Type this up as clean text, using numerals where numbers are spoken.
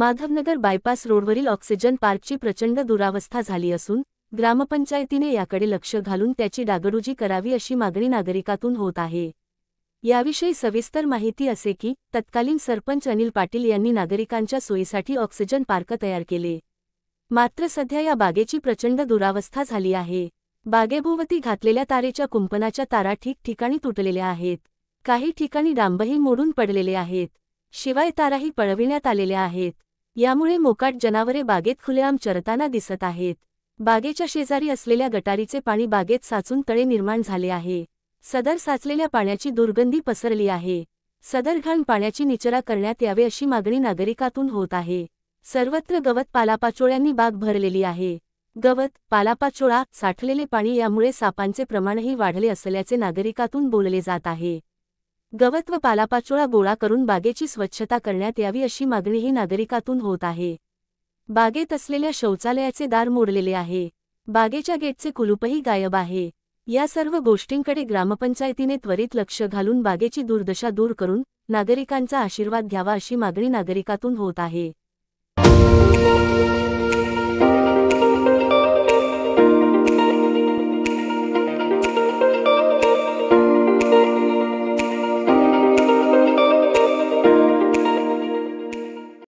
Madhavnagar bypass रोडवरील oxygen पार्कची प्रचंड दुरावस्था झाली असून ग्रामपंचायतीने याकडे लक्ष घालून त्याची डागडुजी करावी अशी मागणी नागरिकातून होत आहे। याविषयी सविस्तर माहिती असे की तत्कालीन सरपंच अनिल पाटील यांनी नागरिकांच्या सोयीसाठी ऑक्सिजन पार्क तयार केले। मात्र सध्या या बागेची प्रचंड दुरावस्था झाली आहे। बागेभोवती घातलेल्या तारेच्या कुंपणाच्या तारा ठिकठिकाणी तुटलेल्या आहेत। काही ठिकाणी डांबही मोडून पडलेले आहेत। शिवाय ताराही पळविण्यात आलेल्या आहेत। यामुळे मोकाट जनावरे बागेत खुलेआम चरताना दिसत आहेत। बागेच्या शेजारी असलेल्या गटारीचे पाणी बागेत साचून तळे निर्माण झाले आहे। सदर साचलेल्या पाण्याची दुर्गंधी पसरली आहे। सदर घाण पाण्याची निचरा करण्यात यावे अशी मागणी नागरिकातून होत आहे। सर्वत्र गवत पालापाचोळ्यांनी बाग भरलेली आहे। गवत पालापाचोळा साठलेले पाणी यामुळे सापांचे प्रमाणही वाढले असल्याचे नागरिकातून बोलले जात आहे। गवत व पालापाचोळा गोळा करून बागेची स्वच्छता करण्यात यावी अशी मागणीही नागरिकातून होत आहे। बागेत असलेल्या शौचालयाचे दार मोडलेले आहे। बागेच्या गेटचे कुलूपही गायब आहे। या सर्व गोष्टींकडे ग्रामपंचायतीने त्वरित लक्ष घालून बागेची दुर्दशा दूर करून नागरिकांचा आशीर्वाद घ्यावा अशी मागणी नागरिकातून होत आहे।